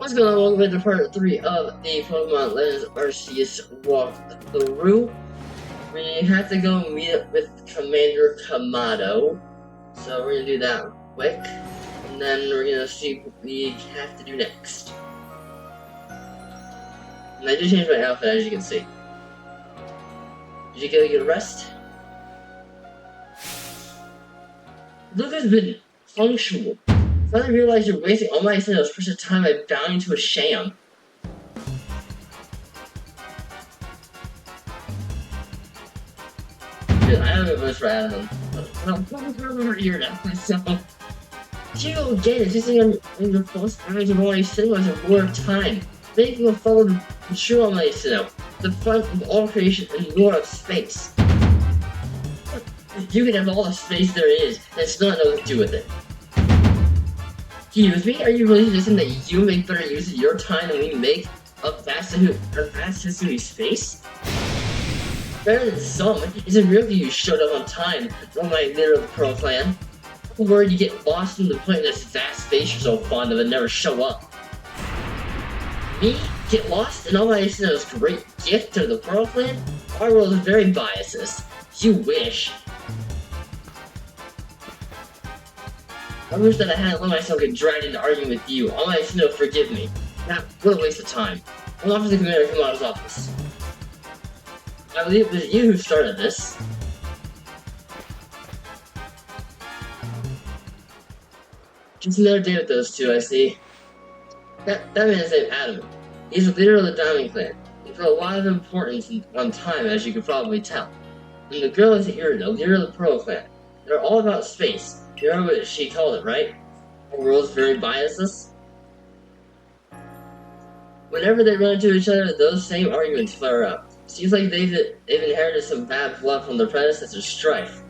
What's going on? Welcome to part 3 of the Pokemon Legends Arceus walkthrough. We have to go meet up with Commander Kamado, so we're gonna do that quick, and then we're gonna see what we have to do next. And I did change my outfit, as you can see. Did you get a good rest? Luke has been punctual. Finally realize you're wasting all my precious time by bowing to a sham. Dude, I have a voice for Adam. I'm over here now myself. You again, insisting on the false eyes of all these cinemas a war of time. Making people follow the true on my cinema, the front of all creation and lore of space. You can have all the space there is, and still not know what to do with it. Excuse me? Are you really suggesting that you make better use of your time than we make of vast history space? Better than some, is it real that you showed up on time from my literal pro clan? I'm worried you get lost in the point of this vast space you're so fond of and never show up. Me? Get lost? And all my this great gift to the pro clan? Our world is very biased. You wish. I wish that I hadn't let myself get dragged into arguing with you. All my forgive me. Now, what a waste of time. I'm off to the Commander Kamado's office. I believe it was you who started this. Just another day with those two, I see. That man's named Adam. He's the leader of the Diamond Clan. He put a lot of importance on time, as you could probably tell. And the girl is Irido, leader of the Pearl Clan. They're all about space. You know what she called it, right? Our world's very biased. Whenever they run into each other, those same arguments flare up. Seems like they've inherited some bad blood from their predecessor's strife.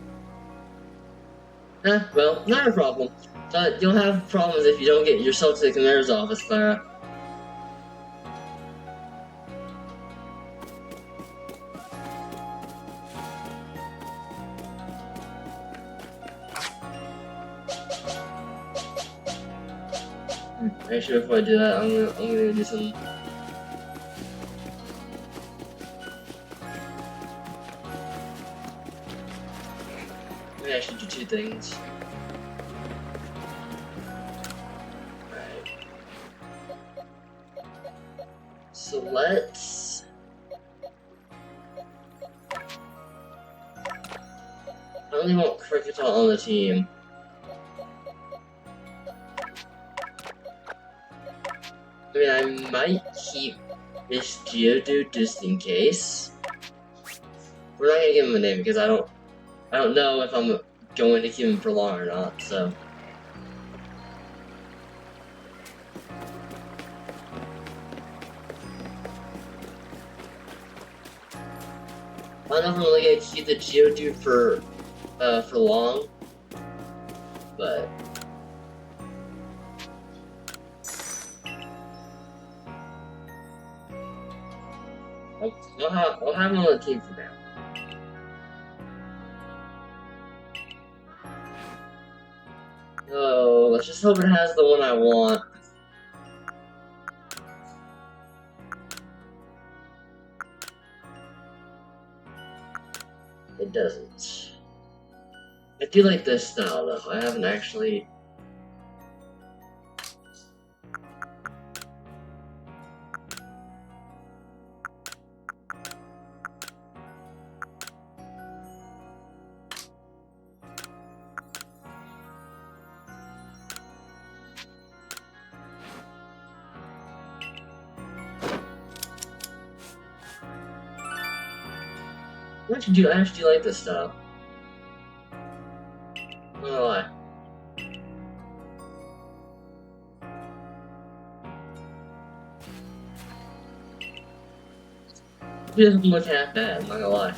Well, not a problem. But you'll have problems if you don't get yourself to the Commander's office, Clara. Actually, before I do that, I'm gonna do some. Maybe I should do two things. Alright. So let's. I only want Cricketal on the team. I mean, I might keep this Geodude just in case. We're not gonna give him a name because I don't know if I'm going to keep him for long or not, so. I don't know if I'm really gonna keep the Geodude for long, but. I'll have him on the team for now. Oh, let's just hope it has the one I want. It doesn't. I do like this style though. I haven't actually. I actually like this style. I'm not gonna lie. It doesn't look half bad, I'm not gonna lie.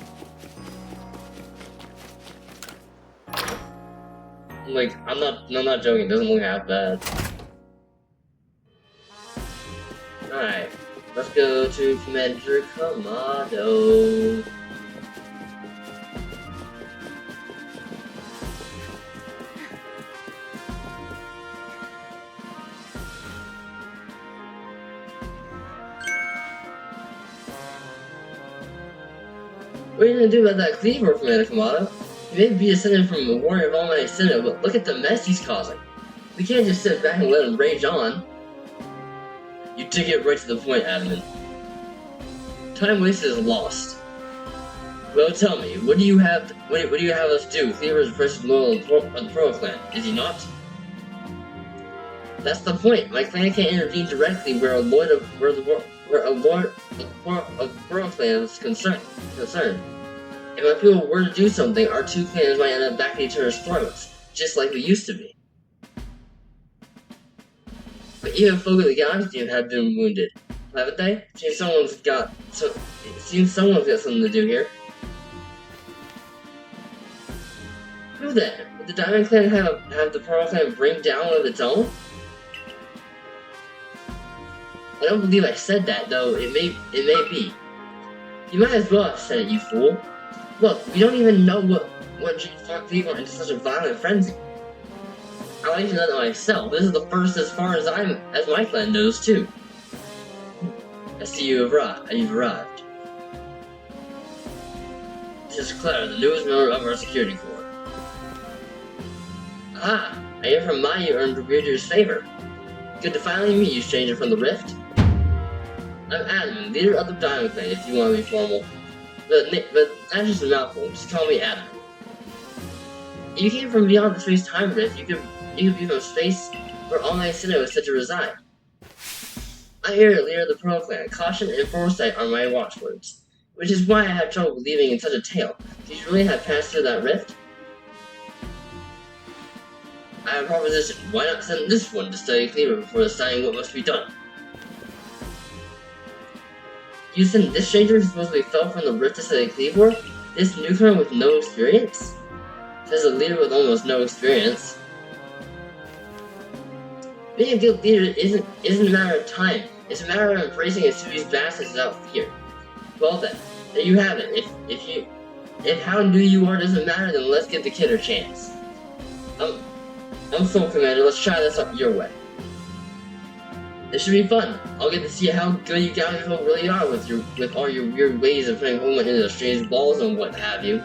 Like, I'm not joking, it doesn't look half bad. Alright, let's go to Commander Kamado. What are you gonna do about that cleaver from Anakamado? He may be descended from a warrior of All Might Sinnoh, but look at the mess he's causing. We can't just sit back and let him rage on. You did get right to the point, Adamant. Time wasted is lost. Well, tell me, what do you have? What do you have us do? Cleaver is versus loyal of the Pearl Clan, is he not? That's the point. My clan can't intervene directly where a lord of the Pearl Clan is concerned. If my people were to do something, our two clans might end up back at each other's throats, just like we used to be. But even folk of the Galaxy have been wounded, haven't they? Seems someone's got something to do here. Who then? Would the Diamond Clan have the Pearl Clan bring down one of its own? I don't believe I said that, though it may be. You might as well have said it, you fool. Look, we don't even know what drew Cleaver into such a violent frenzy. I like to know that myself. This is the first as far as my clan knows too. I see you've arrived. This is Claire, the newest member of our security corps. Ah, I hear from Mai you earned Brigadier's favor. Good to finally meet you, stranger from the Rift. I'm Adam, leader of the Diamond Clan, if you want to be formal. But that's just a mouthful, just call me Adam. If you came from beyond the space-time rift, you could be from space where All Might Sinnoh is said to reside. I hear leader of the Pearl Clan, caution and foresight are my watchwords. Which is why I have trouble believing in such a tale. Do you really have passed through that rift? I have a proposition. Why not send this one to study Cleaver before deciding what must be done? You send this stranger who supposedly fell from the rift to study Cleaver? This newcomer with no experience? Says a leader with almost no experience. Being a good leader isn't a matter of time. It's a matter of embracing a series vastness without fear. Well then, there you have it. If how new you are doesn't matter, then let's give the kid a chance. I'm Soul Commander, let's try this up your way. This should be fun. I'll get to see how good you Galaxy folk really are with all your weird ways of putting Pokemon into strange balls and what have you.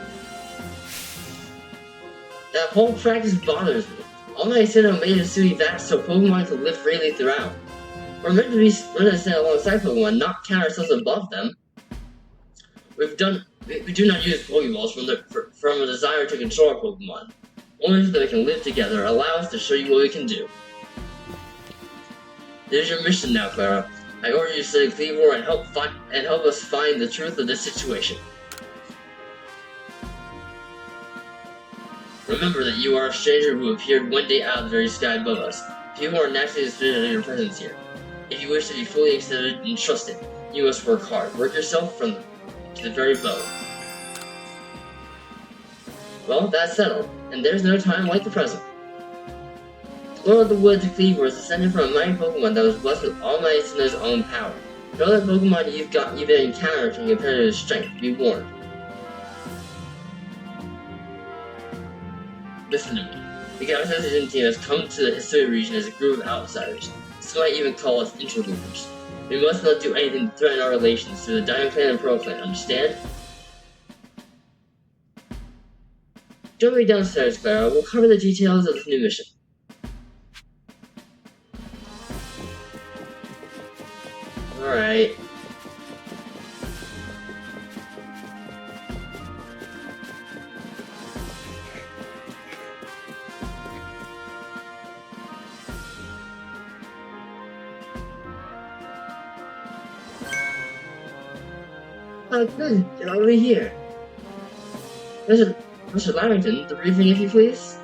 That whole practice bothers me. All Might Sinnoh made Hisui vast so Pokemon could live freely throughout. We're meant to stand alongside Pokemon, not count ourselves above them. We do not use Pokeballs from a desire to control our Pokemon. Only so that we can live together, allow us to show you what we can do. It is your mission now, Clara. I order you to study Cleaver and help us find the truth of this situation. Remember that you are a stranger who appeared one day out of the very sky above us. People are naturally suspicious of your presence here. If you wish to be fully accepted and trusted, you must work hard. Work yourself to the very bone. Well, that's settled, and there's no time like the present. Lord of the Woods Cleaver is descended from a mighty Pokemon that was blessed with All Might Sinnoh's own power. Know that Pokemon you've been encountering can compare to his strength. Be warned. Listen to me. The Galaxy Assassin team has come to the Hisui region as a group of outsiders. Some might even call us interlopers. We must not do anything to threaten our relations to the Diamond Clan and Pearl Clan, understand? Join me downstairs, Clara. We'll cover the details of this new mission. Alright. Oh, good. You're already here. Mr. Lamington, the briefing, if you please?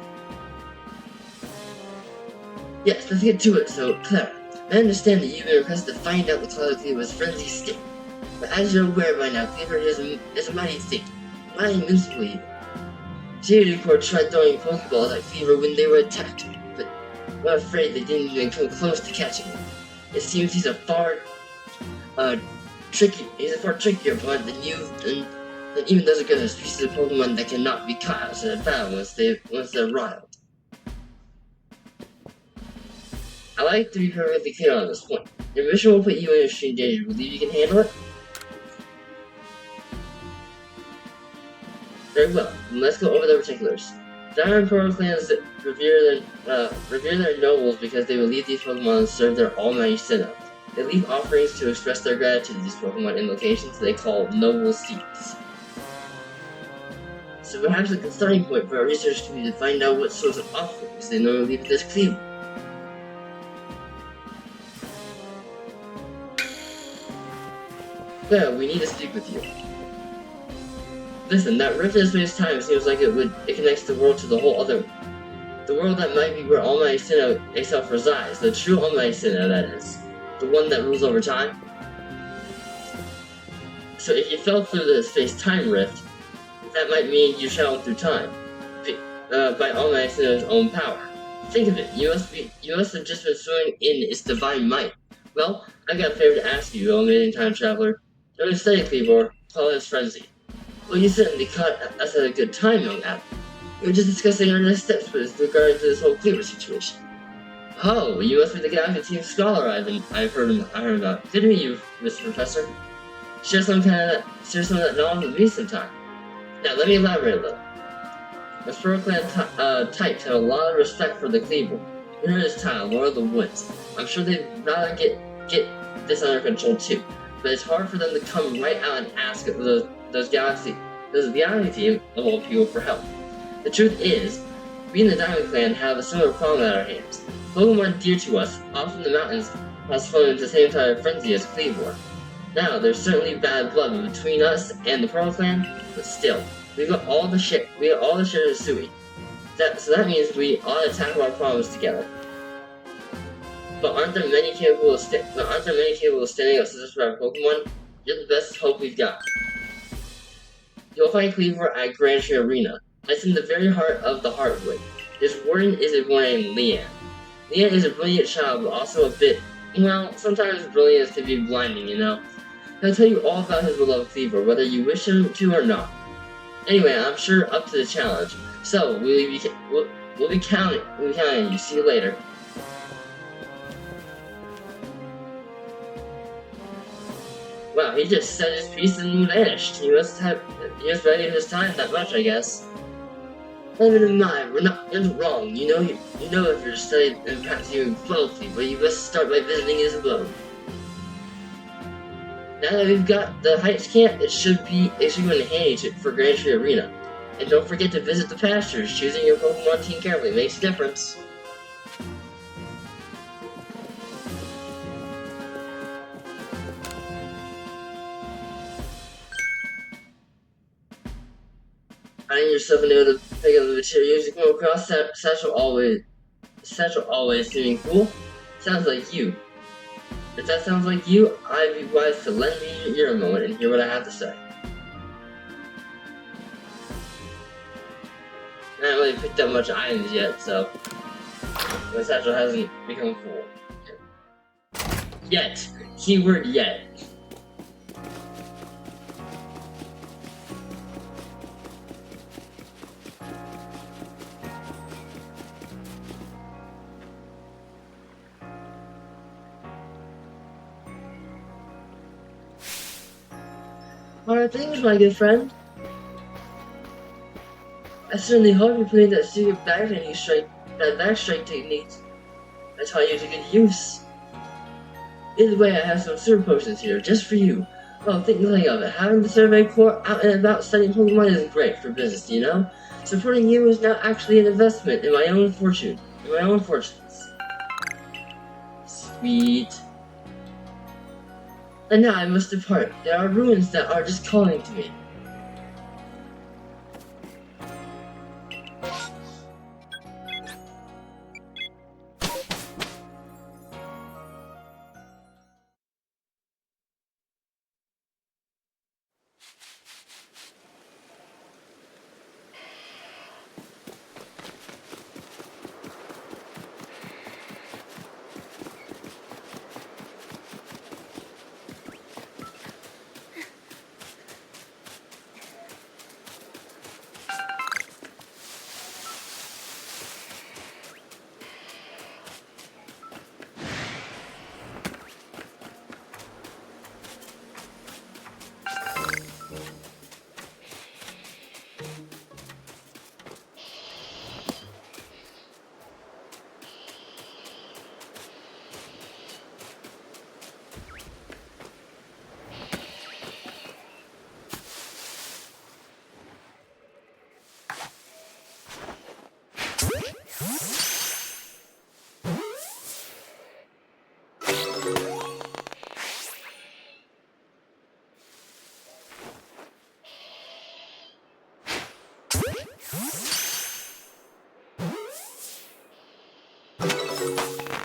Yes, let's get to it. So, Clara, I understand that you've been requested to find out the cause of Cleaver's frenzy state. But as you're aware by now, Cleaver is a mighty thing. Mighty invincible even. Security Corps tried throwing Pokeballs at Cleaver when they were attacked, but I'm afraid they didn't even come close to catching him. It seems he's a far trickier opponent than even those are good as pieces of Pokemon that cannot be caught outside of battle once they're riled. I like to be perfectly clear on this point. Your mission will put you in extreme danger. Believe you can handle it? Very well, let's go over the particulars. Diamond Pearl clans revere their nobles because they believe these Pokemon serve their almighty Sinnoh. They leave offerings to express their gratitude to these Pokemon in locations they call noble seats. So perhaps a good starting point for our research can be to find out what sorts of offerings they normally leave at this cleaver. Well, we need to speak with you. Listen, that rift in space-time seems like it connects the world to the world that might be where Almighty Sinnoh itself resides, the true Almighty Sinnoh, that is. The one that rules over time. So if you fell through the space-time rift, that might mean you traveled through time, by Almighty Sinnoh's own power. Think of it, you must have just been swimming in its divine might. Well, I got a favor to ask you, amazing time traveler. Don't study Cleavor, call it frenzy. Well, you certainly caught us at a good time, young App. We were just discussing our next steps with regard to this whole Cleaver situation. Oh, you must be the Galaxy Team Scholar I've heard about. Good to meet you, Mr. Professor. Share some of that knowledge with me sometime. Now, let me elaborate a little. The Squirrel Clan types have a lot of respect for the Cleaver. We heard this tile, Lord of the Woods. I'm sure they'd rather get this under control too, but it's hard for them to come right out and ask those Galaxy Team of all people for help. The truth is, we in the Diamond Clan have a similar problem at our hands. Pokemon dear to us, off in the mountains, has fallen into the same type of frenzy as Cleavor. Now, there's certainly bad blood between us and the Pearl Clan, but still, we got all the share of Sui. So that means we ought to tackle our problems together. But aren't there many capable of standing up to such rare Pokemon? You're the best hope we've got. You'll find Cleavor at Grand Tree Arena. It's in the very heart of the Heartwood. His warden is a boy named Leanne. Leanne is a brilliant child, but also a bit, well, sometimes brilliance can be blinding, you know? He'll tell you all about his beloved Cleavor, whether you wish him to or not. Anyway, I'm sure up to the challenge. So, we'll be counting on you. See you later. Wow, he just said his piece and vanished. He must value his time that much, I guess. Never mind, you're wrong. You know if you're studied and perhaps even closely, but you must start by visiting his abode. Now that we've got the Heights camp, it should be in handy for Grand Tree Arena. And don't forget to visit the pastures. Choosing your Pokemon team carefully makes a difference. Finding yourself unable to pick up the materials you come across, Satchel always seeming cool. Sounds like you. If that sounds like you, I'd be wise to lend me your ear a moment and hear what I have to say. I haven't really picked up much items yet, so my Satchel hasn't become full. Yet. Keyword yet. Alright, things, my good friend. I certainly hope you played that secret backstrike technique I taught you to good use. Either way, I have some super potions here, just for you. Well, think nothing of it. Having the Survey Corps out and about studying Pokemon is great for business, you know? Supporting you is now actually an investment in my own fortunes. Sweet. And now I must depart. There are ruins that are just calling to me.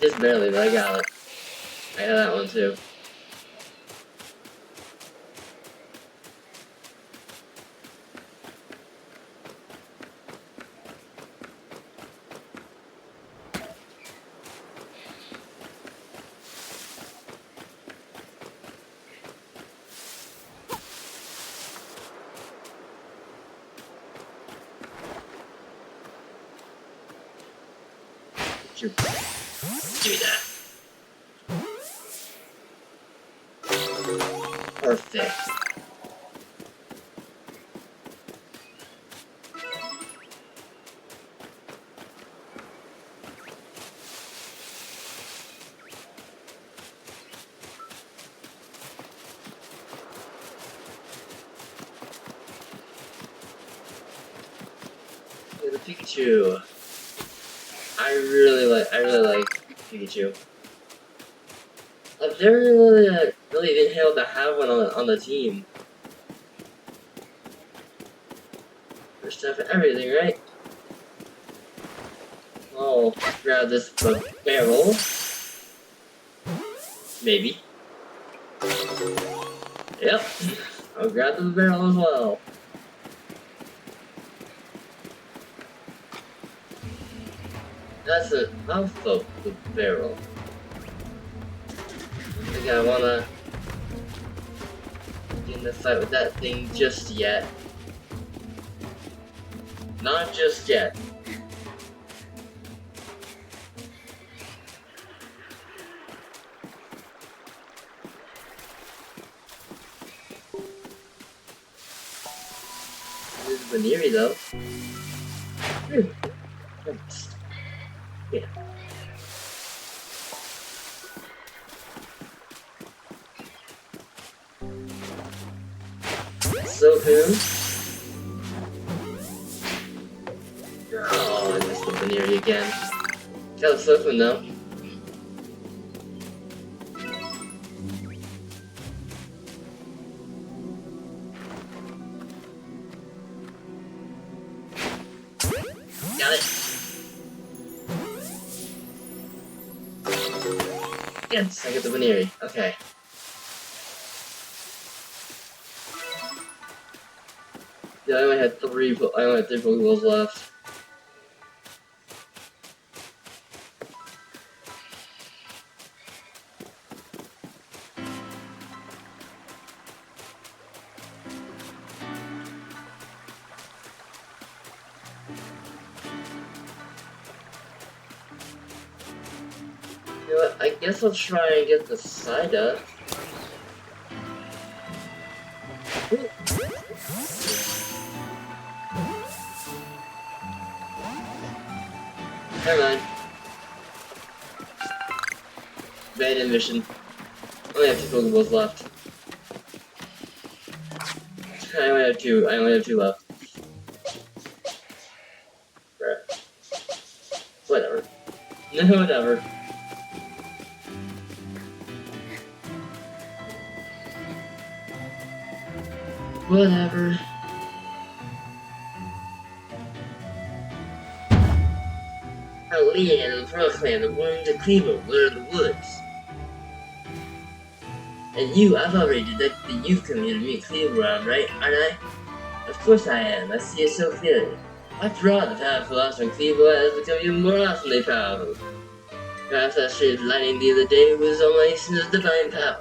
Just barely, but I got it. I got that one too. Give me that. Perfect. The Pikachu. I really like Pikachu. I've never really been able to have one on the team. First time for everything, right? I'll grab this barrel. Maybe. Yep. I'll grab the barrel as well. That's a mouth of the barrel. I think I wanna get in the fight with that thing just yet. Not just yet. This is Baniri though. Yeah. So who? Oh, I missed the Baniri again. Got a Slowpoke though. Got it. Yes, I get the Baniri. Okay. Yeah, I only had three Pokeballs left. You know what? I guess I'll try and get the Psyduck. Never mind. Bad mission. I only have 2 Pokeballs left. I only have two left. Right. Whatever. No, whatever. Whatever. Leanne and Brooklyn are willing to Cleaver, where the woods. And you, I've already detected that you've come here to meet Cleaver, right? Aren't I? Of course I am. I see it so clearly. After all, the powerful Oscar Cleaver has become even more awesomely powerful. Perhaps that shade of lightning the other day was almost his divine power.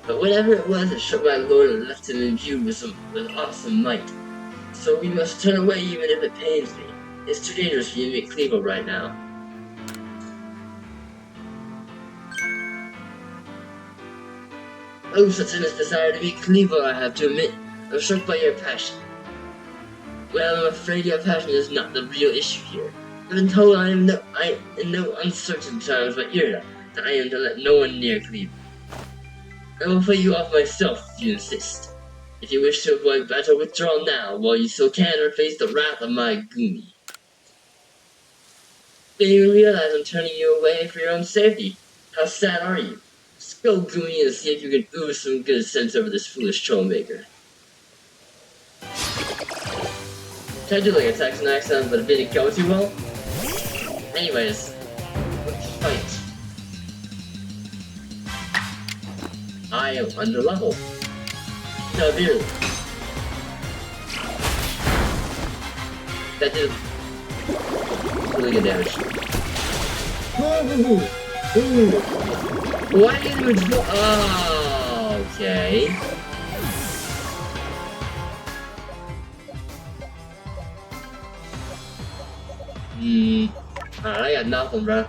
But whatever it was, it struck my lord and left him imbued with awesome might. So we must turn away even if it pains me. It's too dangerous for you to meet Cleaver right now. Oh, such an desire to meet Cleaver, I have to admit. I'm struck by your passion. Well, I'm afraid your passion is not the real issue here. I've been told in no uncertain terms but Irida that I am to let no one near Cleaver. I will fight you off myself if you insist. If you wish to avoid battle, withdraw now while you still can or face the wrath of my Goomy. Do you realize I'm turning you away for your own safety? How sad are you? Just go Goomy and see if you can ooze some good sense over this foolish troublemaker. Tried to do like a Texan accent, but it didn't go too well. Anyways, let's fight. I am under level. Severely. That did really good damage. Ooh. Why did you do? Oh, okay. Alright, I got nothing, bro.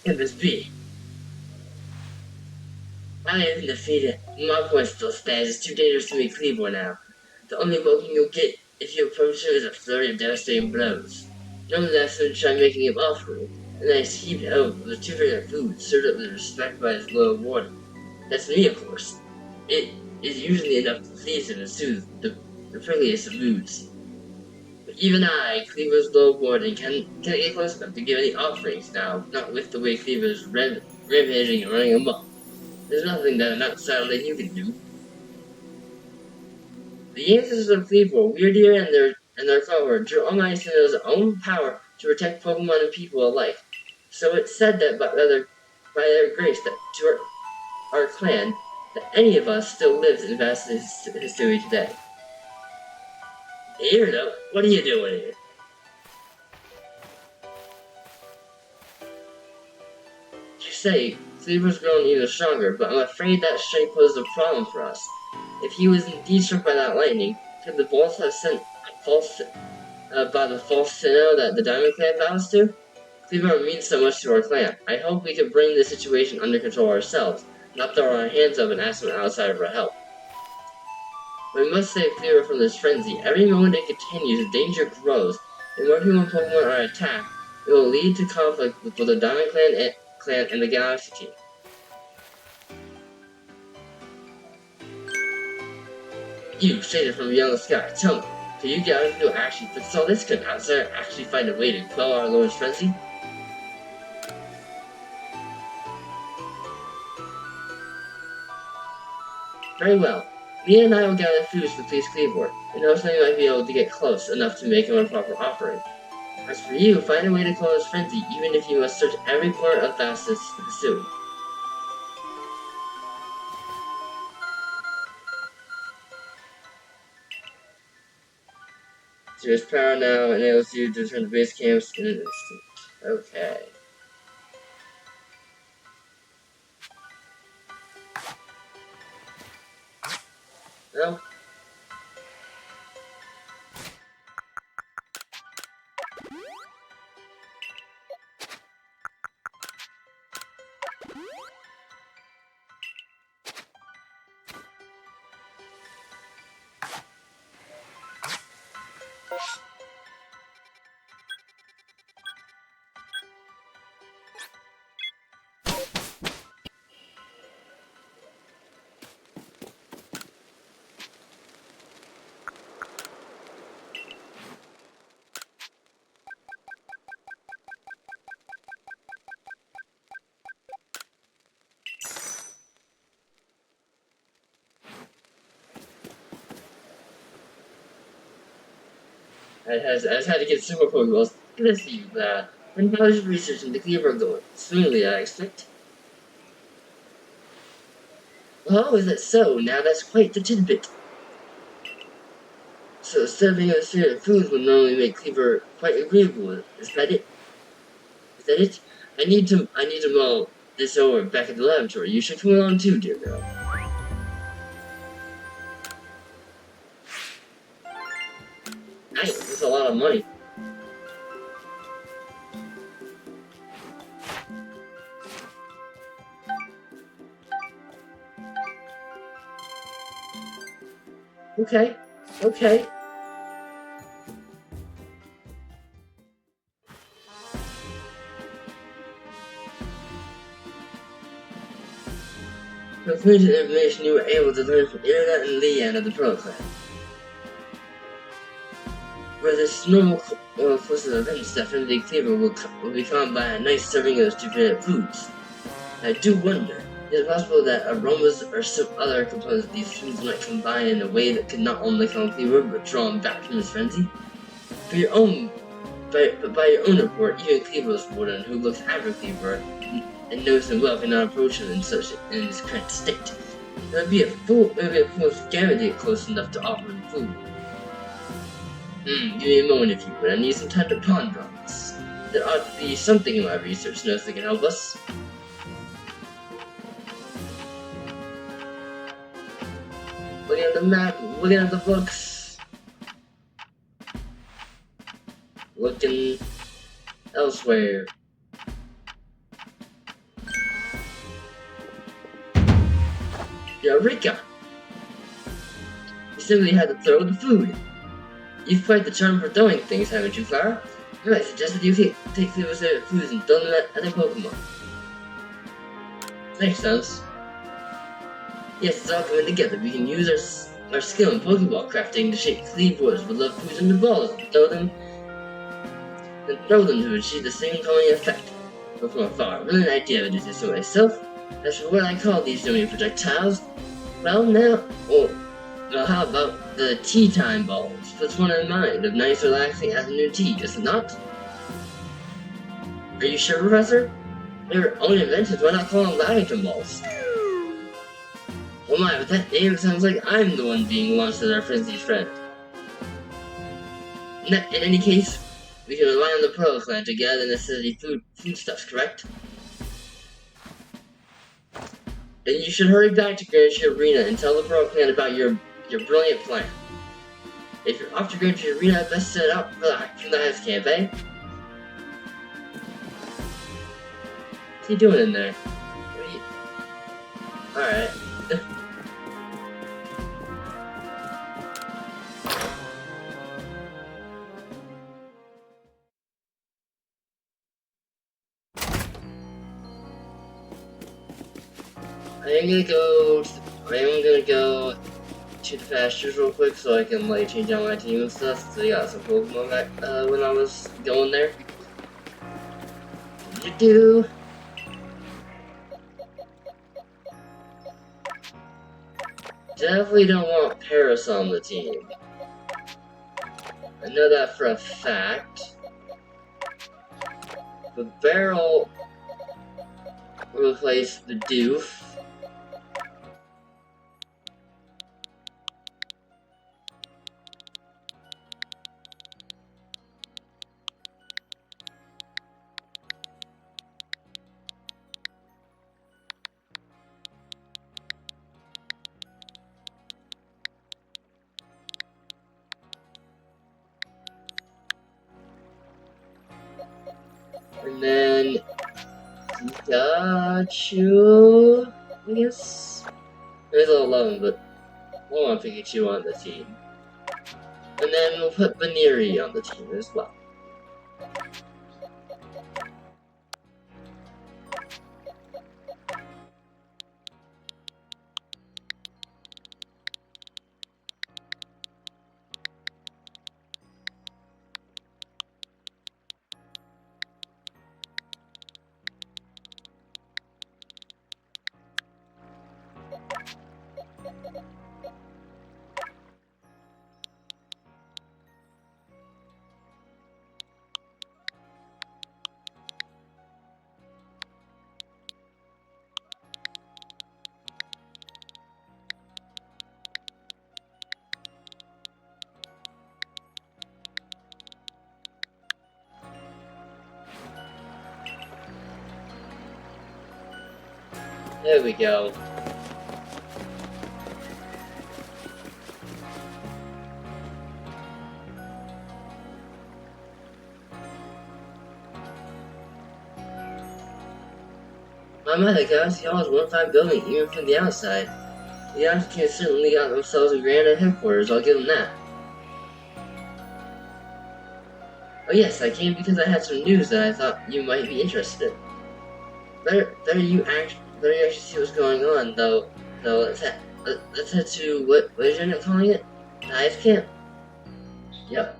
Can this be? I have been defeated. My point still stands. It's too dangerous to meet Cleveland now. The only welcome you'll get if you approach him is a flurry of devastating blows. Nonetheless, he'll try making him offering, a nice heaped out with two different food served up with respect by his loyal warden. That's me, of course. It is usually enough to please him and soothe the prickliest of moods. But even I, Cleaver's loyal warden, can't get close enough to give any offerings now, not with the way Cleaver's rampaging and running amok. There's nothing that an outsider like you can do. The ancestors of Cleveland were weirdier and their cohort drew all mighty to their own power to protect Pokemon and people alike. So it's said that by their grace that to our clan, that any of us still lives in vast history today. Eardo, what are you doing here? You say Cleaver's grown even stronger, but I'm afraid that strength poses a problem for us. If he was indeed struck by that lightning, could the bolts have sent by the false signal that the Diamond Clan vows to? Cleaver means so much to our clan. I hope we can bring this situation under control ourselves, not throw our hands up and ask an outsider for help. We must save Cleaver from this frenzy. Every moment it continues, the danger grows. The more human Pokemon are attacked, it will lead to conflict with both the Diamond Clan and the Galaxy Team. You, Shader from beyond the sky, tell me, could you guys do actually fix all this? Could an outsider actually find a way to quell our Lord's frenzy? Very well. Me and I will gather foods to please Cleveland, and hopes we might be able to get close enough to make him a proper offering. As for you, find a way to quell his frenzy, even if you must search every corner of Vastus Hisui. Serious power now enables you to return to base camps in an instant. Okay. Well. I just had to get super Pokeballs. Good to see you, when how's research into Cleaver going? Smoothly, I expect. Oh, is that so? Now that's quite the tidbit. So serving a series of foods would normally make Cleaver quite agreeable. Is that it? Is that it? I need to mull this over back at the laboratory. You should come along too, dear girl. Nice, that's a lot of money. Okay, okay. With limited information you were able to learn from Irina and Leanne of the Pearl Clan. Where this normal course of events, that Infinity Cleaver will be found by a nice serving of stupid foods. I do wonder, is it possible that aromas or some other components of these foods might combine in a way that could not only calm Cleaver, but draw him back from his frenzy? By your own report, even Cleaver's warden, who looks after Cleaver and knows him well, cannot approach him in his current state. It would be a fool's gamut to get close enough to offer him food. Give me a moment if you would. I need some time to ponder on this. There ought to be something in my research notes that can help us. Looking at the map, looking at the books. Looking elsewhere. Eureka! You simply had to throw the food. You've quite the charm for throwing things, haven't you, Flower? I might suggest that you take Cleaver's favorite foods and throw them at other Pokemon. Makes sense. Yes, it's all coming together. We can use our skill in Pokeball crafting to shape Cleaver's with love foods into balls and throw them to achieve the same calming effect. But from afar, really an idea of this for myself. As for what I call these domain projectiles, well, how about the tea time balls? Puts one in mind of nice, relaxing afternoon tea, does it not? Are you sure, Professor? Their own inventions, why not call them Lavington balls? Oh my, but that name sounds like I'm the one being launched as our frenzied friend. In any case, we can rely on the Pearl Clan to gather necessary foodstuffs, correct? Then you should hurry back to Grand Arena and tell the Pearl Clan about your brilliant plan. If you're off to Grand Arena, best set up for the Ice Camp, eh? What's he doing in there? Alright. I am gonna go to the pastures real quick so I can change out my team and stuff. So I got some Pokemon back when I was going there. Definitely don't want Paris on the team. I know that for a fact. The Barrel will replace the Doof. And then Pikachu, I guess. There's a 11, but I want Pikachu on the team. And then we'll put Baneri on the team as well. There we go. My the Galaxy Hall is one fine building, even from the outside. The Galaxy has certainly got themselves a grand headquarters, I'll give them that. Oh yes, I came because I had some news that I thought you might be interested in. Better you actually see what's going on, though. So let's head to what is your calling it? The ice camp? Yep.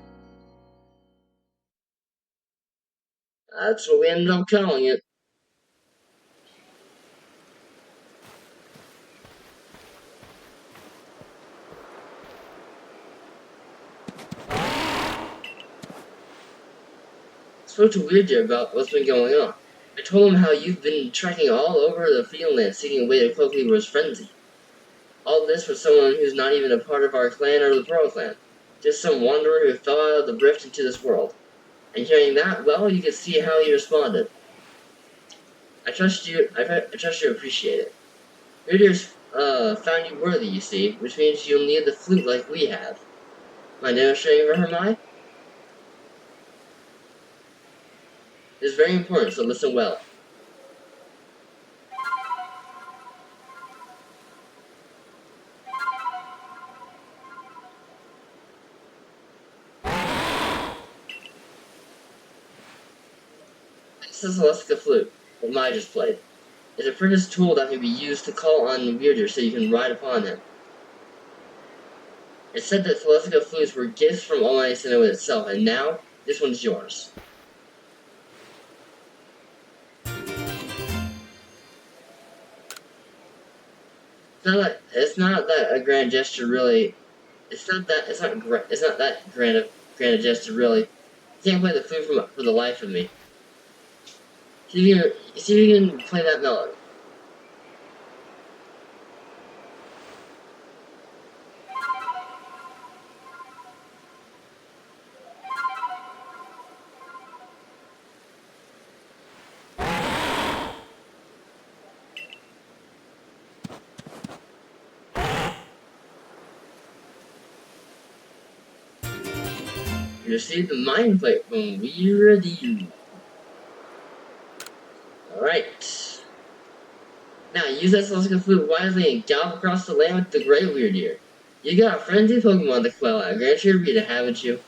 That's what we ended up calling it. Spoke to Weird Deer about what's been going on. I told him how you've been trekking all over the Fieldland seeking a way to quell Kleavor's frenzy. All this for someone who's not even a part of our clan or the Pearl clan. Just some wanderer who fell out of the rift into this world. And hearing that, well, you could see how he responded. I trust you appreciate it. Weird Deer's found you worthy, you see, which means you'll need the flute like we have. Mind demonstrating for her, Mai? It's very important, so listen well. This is the Celestica flute, that Mai just played. It's a precious tool that can be used to call on Weirder so you can ride upon him. It's said that Celestica flutes were gifts from Almighty Sinnoh itself, and now, this one's yours. It's not that a grand gesture really. It's not that grand a gesture really. I can't play the flute for the life of me. See if you can play that melody. You received the mind plate from Weirdy. Alright. Now use that Celestica flute wisely and gallop across the land with the great Weirdeer. You got a frenzy Pokemon to quell at Grand Arena, haven't you?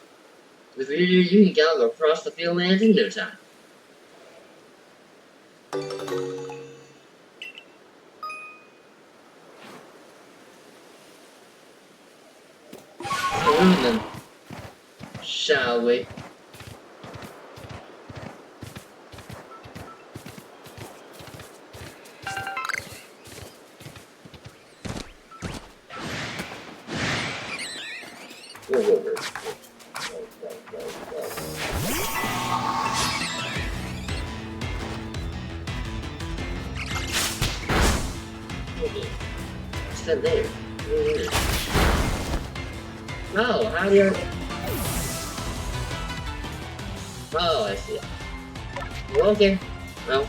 With Weirdeer, you can gallop across the field lands in no time. So then, shall we? Whoa. What's that there? Oh, how do you... Oh, I see. Well, okay. Well.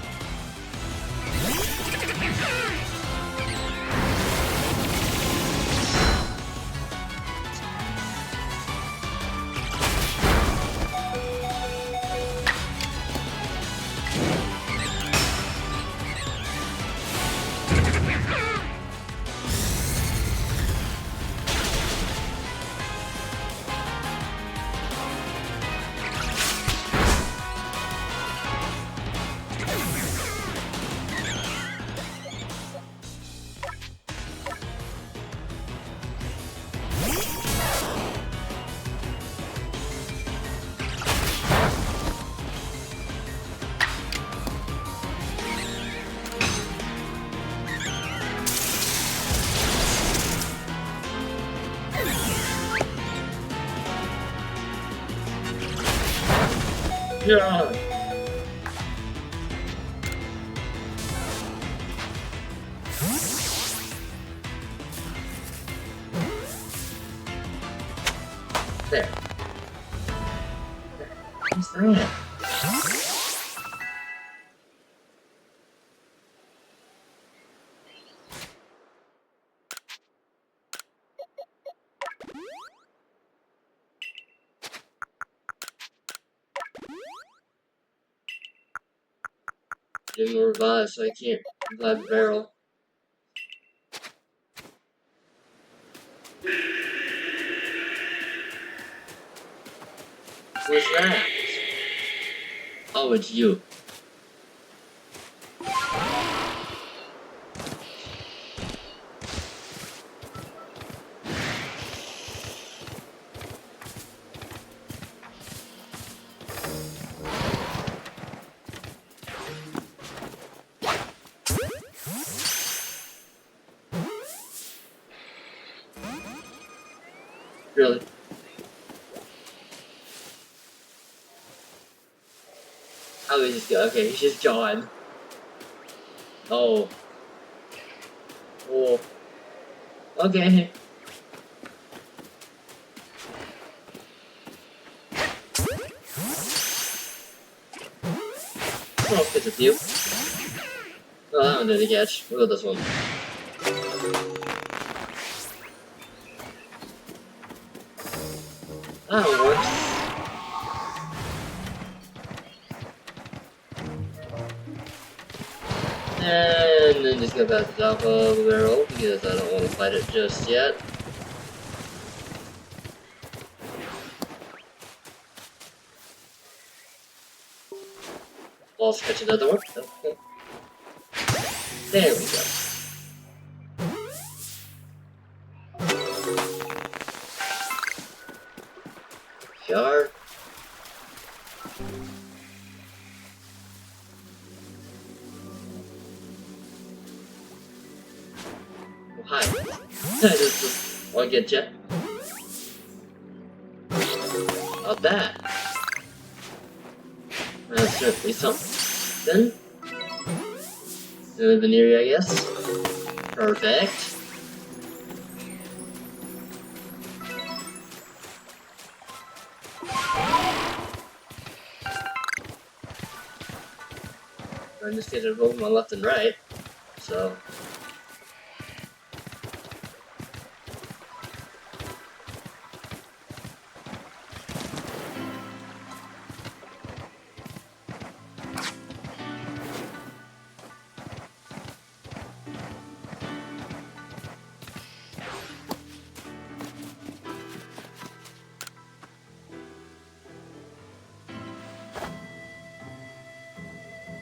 Yeah. There. What's that? Didn't revive, so I can't revive the barrel. What's that? Oh, it's you. Really? How is this go? Okay, he's just gone. Oh. Oh. Okay. I'll fit with you. Oh, that one didn't catch. Look at this one. That one works. And then just go back to the top of the barrel because I don't want to fight it just yet. I'll catch another one. Okay. There we go. PR. Oh, hi. This is, I'll get you. About that. That's certainly something. The veneer, I guess. Perfect. I'm just getting Pokemon left and right, so.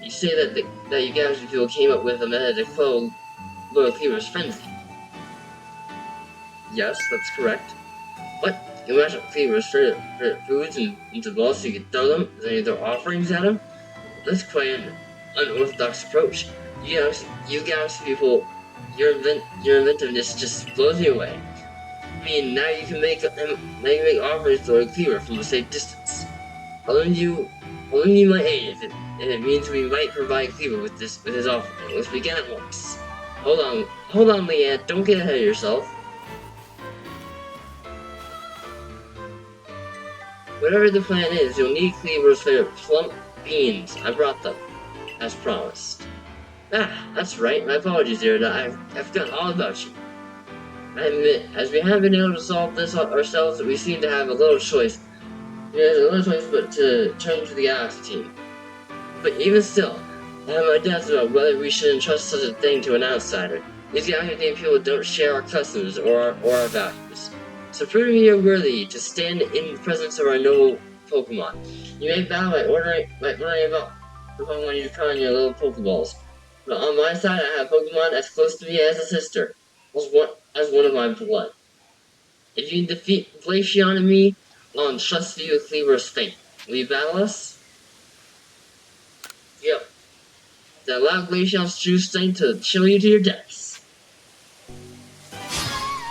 You say that that you guys people came up with a method to quell Lord Cleaver's frenzy. Yes, that's correct. What? You mash up Cleaver's favorite foods into balls so you can throw them as any of their offerings at him? That's quite an unorthodox approach. You guys people, your inventiveness just blows me away. I mean, now you can make offerings to Lord Cleaver from a safe distance. I'll lend you my aid if it means we might provide Cleaver with his offering. Let's begin at once. Hold on, Leanne. Don't get ahead of yourself. Whatever the plan is, you'll need Cleaver's favorite plump beans. I brought them, as promised. Ah, that's right. My apologies, Irida. I've forgotten all about you. I admit, as we haven't been able to solve this ourselves, we seem to have a little choice. There's a little choice but to turn to the Galaxy team. But even still, I have my doubts about whether we should entrust such a thing to an outsider. These Galaxy team people don't share our customs or our values. So prove me you're worthy to stand in the presence of our noble Pokemon. You may battle by ordering about the Pokemon you caught in your little Pokeballs. But on my side, I have Pokemon as close to me as a sister, as one of my blood. If you defeat Glaceon and me, I'll entrust you with Cleaver's fate. Will you battle us? Yep. Then allow Glaceon's true strength to chill you to your depths.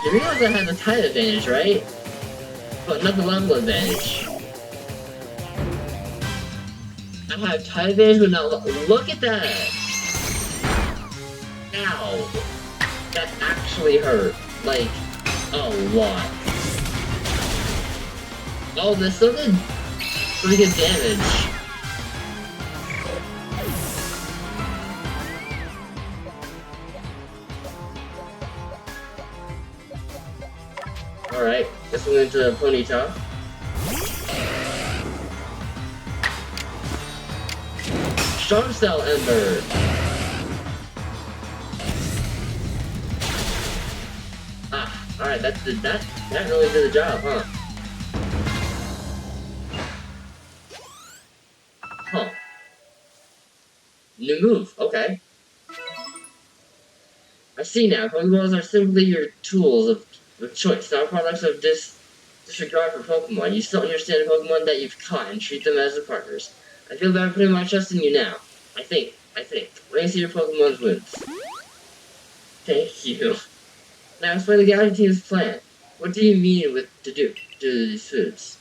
You realize I have the type advantage, right? But not the level advantage. I have type advantage, but not look at that! Ow! That actually hurt. Like, a lot. Oh, this still did pretty good damage. Alright, this one into Ponyta. Strong Cell Ember! Ah, alright, that really did the job, huh? Huh. New move, okay. I see now, Pokeballs are simply your tools of choice, not products of disregard for Pokemon. You still understand the Pokemon that you've caught and treat them as the partners. I feel better putting my trust in you now. I think. Let me see your Pokemon's wounds. Thank you. Now explain the Galaxy team's plan. What do you mean with to do these foods?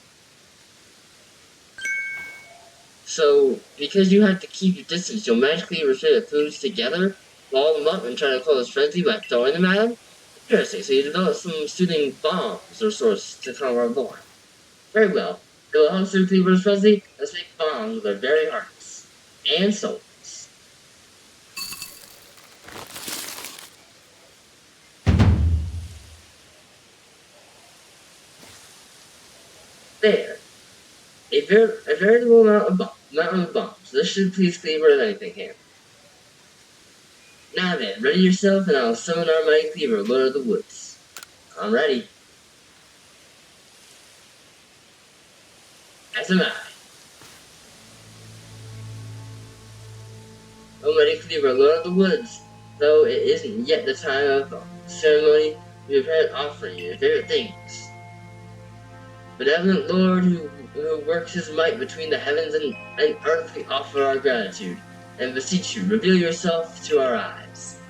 So, because you have to keep your distance, you'll magically refer the foods together, wall them up, and try to cause frenzy by throwing them at them? Interesting, so you develop some soothing bombs or sorts to calm our alarm. Very well. It will help soothe Cleaver's frenzy. Let's make bombs with our very hearts and souls. There. A veritable mountain of bombs. This should please Cleaver if anything can. Now then, ready yourself and I'll summon our mighty Cleaver, Lord of the Woods. I'm ready. As am I. O mighty Cleaver, Lord of the Woods, though it isn't yet the time of ceremony, we have prepared offering you your favorite things. Benevolent Lord who works his might between the heavens and earth, we offer our gratitude, and beseech you, reveal yourself to our eyes.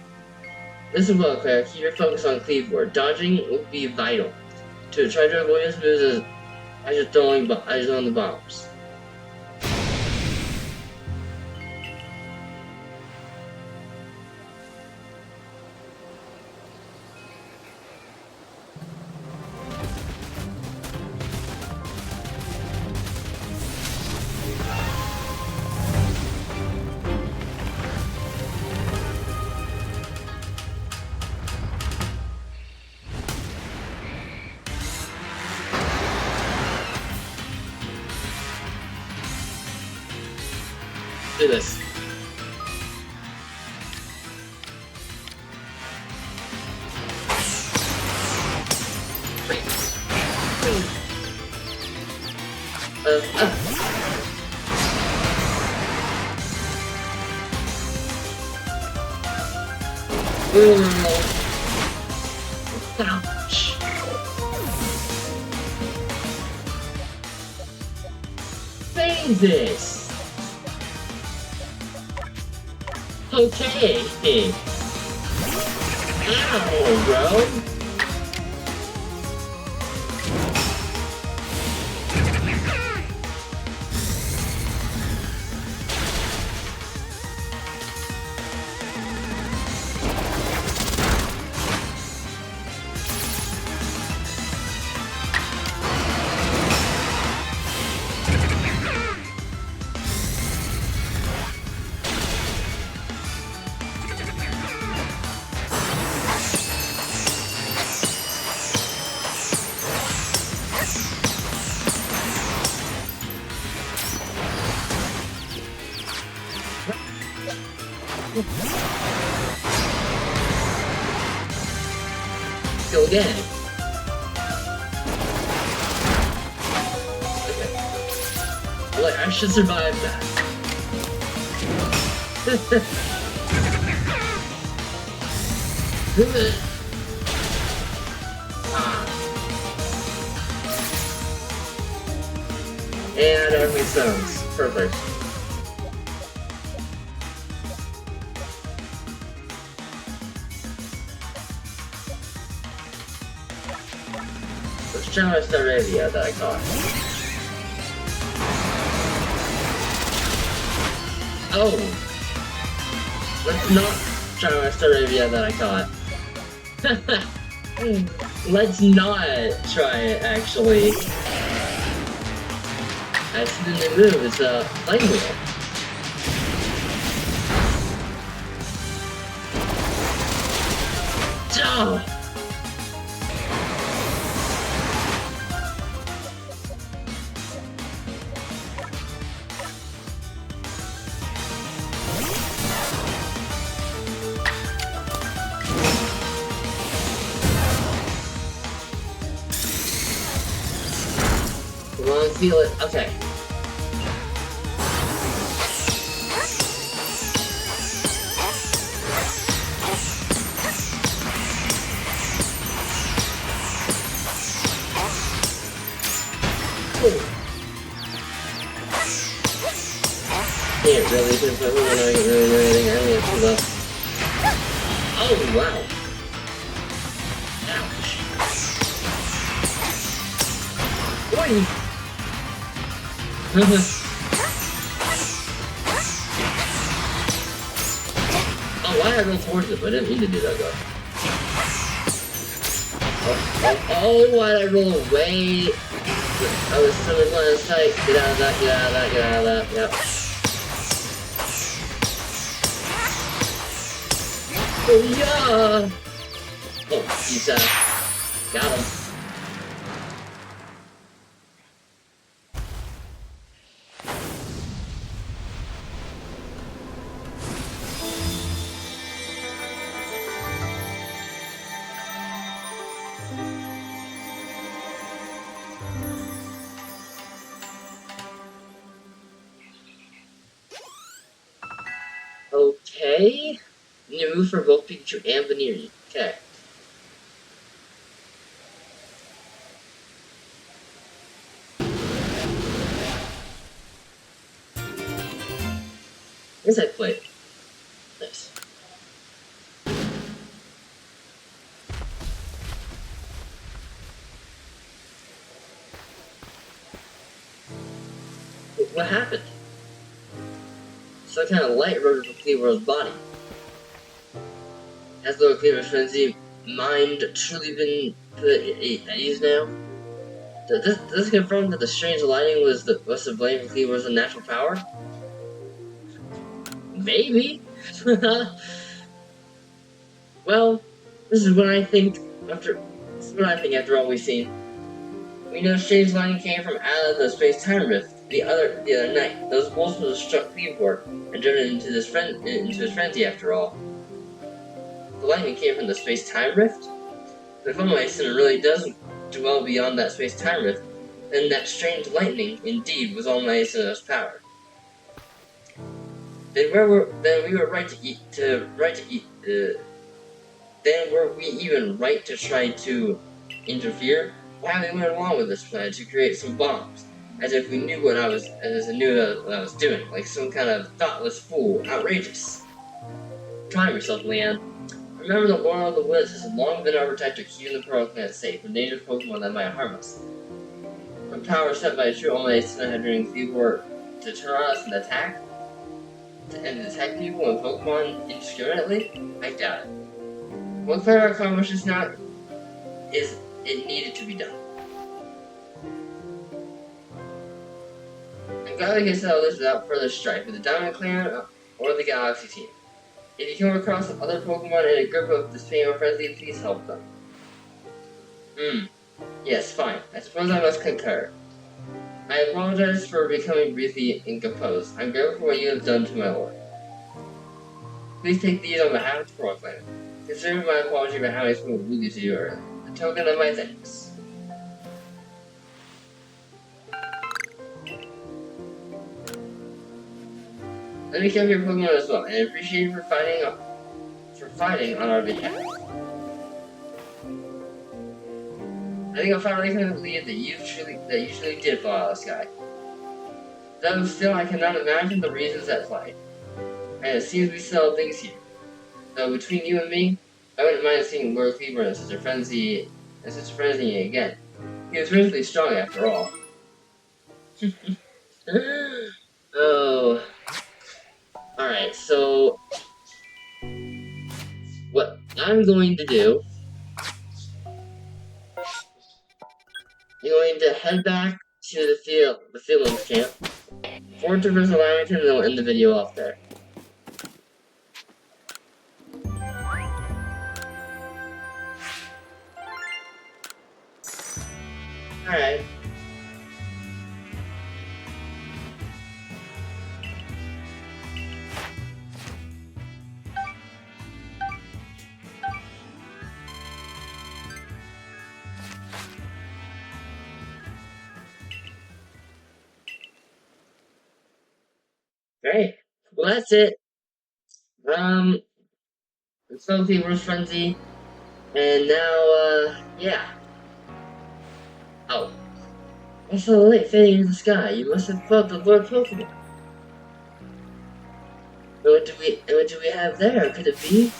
Listen well, Claire, keep your focus on Cleaveboard. Dodging will be vital. Try to avoid his moves as you're throwing the bombs. Do this. Ouch. Save this. Okay. Ow, bro. Go again. Okay. Well, I should survive that. And everything sounds perfect. Let's try my Staravia that I caught. Oh! Let's not try my Staravia that I caught. Let's not try it, actually. I see the new move, it's a Flame Wheel. Oh! Come on, feel it. Okay. Can't really confirm when I can really do anything earlier too well. Oh wow. Ouch. Boing! Oh, why did I go towards it? I didn't mean to do that though. Oh, why did I roll away? I was still in line of sight. Get out of that, get out of that, get out of that. Yep. Oh, yeah! Oh, he's, got him. Okay. New move for both Pikachu and Veneer. Okay. Yes, I played. Nice. What happened? Some kind of light eroded from Cleaver's body. Has though Cleaver's frenzy mind truly been put at ease now? Does this confirm that the strange lighting was to blame for Cleaver's unnatural power? Maybe. Well, this is what I think after all we've seen. We know strange lighting came from out of the space-time rift the other night. Those bolts would have struck Cleaveport and driven it into his frenzy after all. The lightning came from the space-time rift? But if Almighty really does dwell beyond that space-time rift, then that strange lightning indeed was Almighty's power. Then we were right then were we even right to try to interfere? Why we went along with this plan to create some bombs, as if we knew what I was doing, like some kind of thoughtless fool, outrageous. Calm yourself, Leanne. Remember that Lord of the Woods has long been our protector, keeping the Pearl Planet safe from dangerous Pokemon that might harm us. When power set by a true Almighty had during Cleaveport to turn on us and attack people and Pokemon indiscriminately, I doubt it. What Clara accomplishes now is it needed to be done. I'm glad we can settle this without further strife with the Diamond Clan or the Galaxy team. If you come across other Pokemon in a group of the same or friendly, please help them. Yes, fine. I suppose I must concur. I apologize for becoming breathy and composed. I'm grateful for what you have done to my lord. Please take these on behalf of the Pearl Clan. Consider my apology for how I spoke rudely to you earlier. A token of my thanks. Let me kill your Pokemon as well, and appreciate you for fighting on our behalf. I think I'm finally going to believe that you truly did fall out of the sky. Though still, I cannot imagine the reasons at play. And it seems we settled things here. Though between you and me, I wouldn't mind seeing Lord Cleaver in such a frenzy again. He was reasonably strong after all. Oh. Alright, so what I'm going to do, I'm going to head back to the Fieldings camp, forward to Bristol Lamington, and then we'll end the video off there. Alright. Great. Well, that's it. So Fever's Frenzy, and now, yeah. Oh. I saw the light fading in the sky. You must have felt the Lord Pokemon. What do we have there? Could it be?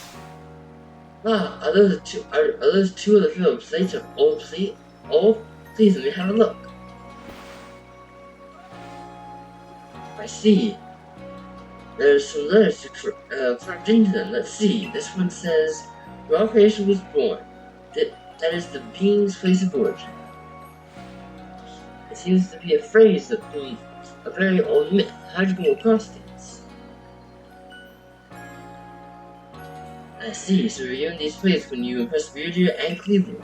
Ah, are those two of the field plates of old? Please let me have a look. I see. There's some letters carved into them. Let's see. This one says, "Where all creation was born." That is the being's place of origin. It seems to be a phrase that from a very old myth. How'd you come across these? I see. So you're given these plates when you impressed Beardeer and Cleveland.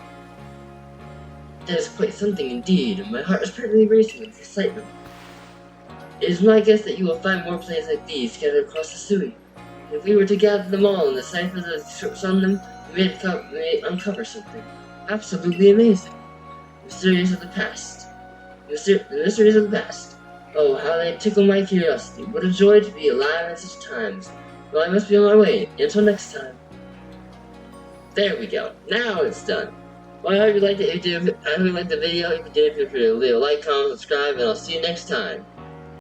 That is quite something indeed, and my heart is perfectly racing with excitement. It is my guess that you will find more plates like these scattered across the Sui. If we were to gather them all and decipher the scripts on them, we may uncover something absolutely amazing. Mysteries of the past. The mysteries of the past. Oh, how they tickle my curiosity. What a joy to be alive at such times. Well, I must be on my way. Until next time. There we go. Now it's done. Well, I hope you liked it. I hope you liked the video. If you did, feel free to leave a like, comment, subscribe, and I'll see you next time.